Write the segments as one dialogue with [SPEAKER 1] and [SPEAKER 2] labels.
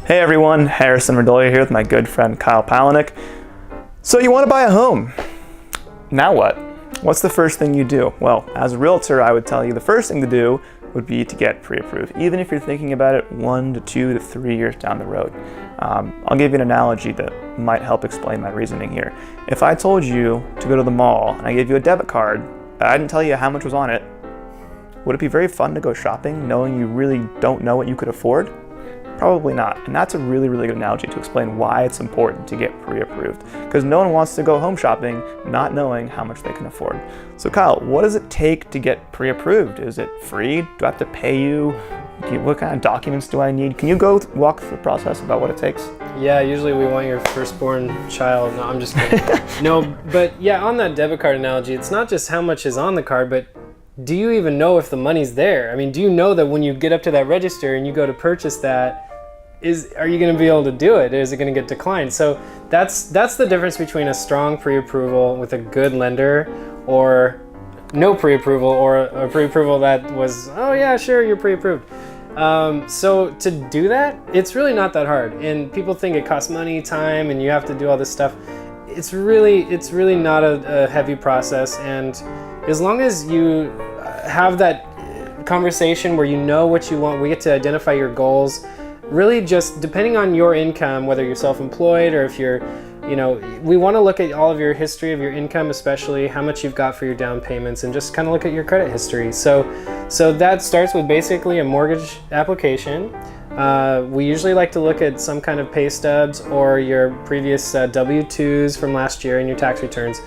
[SPEAKER 1] Hey everyone, Harrison Radolia here with my good friend Kyle Palaniuk. So you want to buy a home. Now what? What's the first thing you do? Well, as a realtor, I would tell you the first thing to do would be to get pre-approved, even if you're thinking about it 1 to 2 to 3 years down the road. I'll give you an analogy that might help explain my reasoning here. If I told you to go to the mall and I gave you a debit card, I didn't tell you how much was on it, would it be very fun to go shopping knowing you really don't know what you could afford? Probably not. And that's a really, really good analogy to explain why it's important to get pre-approved. Because no one wants to go home shopping not knowing how much they can afford. So Kyle, what does it take to get pre-approved? Is it free? Do I have to pay you? What kind of documents do I need? Can you go walk through the process about what it takes?
[SPEAKER 2] Yeah, usually we want your firstborn child. No, I'm just kidding. No, but yeah, on that debit card analogy, it's not just how much is on the card, but do you even know if the money's there? I mean, do you know that when you get up to that register and you go to purchase that, are you going to be able to do it? Is it going to get declined? So that's the difference between a strong pre-approval with a good lender or no pre-approval, or a pre-approval that was, oh yeah, sure, you're pre-approved. So to do that, it's really not that hard. And people think it costs money, time, and you have to do all this stuff. It's really not a heavy process. And as long as you have that conversation where you know what you want, we get to identify your goals. Really just depending on your income, whether you're self-employed or if you're, we want to look at all of your history of your income, especially how much you've got for your down payments, and just kind of look at your credit history. So that starts with basically a mortgage application. We usually like to look at some kind of pay stubs or your previous W-2s from last year and your tax returns.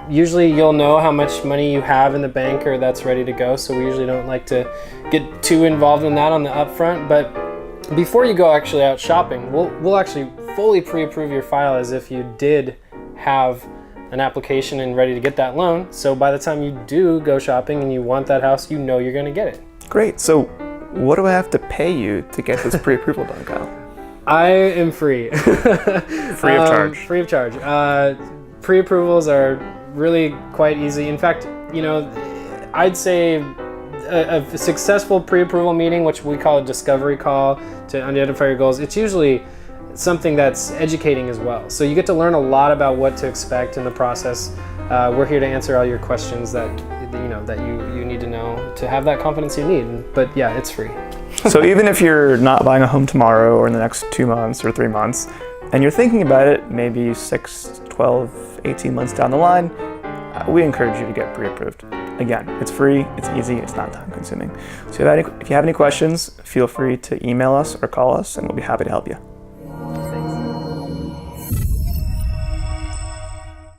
[SPEAKER 2] Usually you'll know how much money you have in the bank or that's ready to go, so we usually don't like to get too involved in that on the upfront. But before you go actually out shopping, we'll actually fully pre-approve your file as if you did have an application and ready to get that loan. So by the time you do go shopping and you want that house, you know you're going to get it.
[SPEAKER 1] Great. So what do I have to pay you to get this pre-approval done, Kyle?
[SPEAKER 2] I am free.
[SPEAKER 1] Free of charge.
[SPEAKER 2] Free of charge. Pre-approvals are really quite easy. In fact, I'd say a successful pre-approval meeting, which we call a discovery call to identify your goals, it's usually something that's educating as well. So you get to learn a lot about what to expect in the process. We're here to answer all your questions that you need to know to have that confidence you need. But yeah, it's free.
[SPEAKER 1] So even if you're not buying a home tomorrow or in the next 2 months or 3 months, and you're thinking about it maybe 6, 12, 18 months down the line, we encourage you to get pre-approved. Again, it's free, it's easy, it's not time consuming. So if you have any questions, feel free to email us or call us and we'll be happy to help you.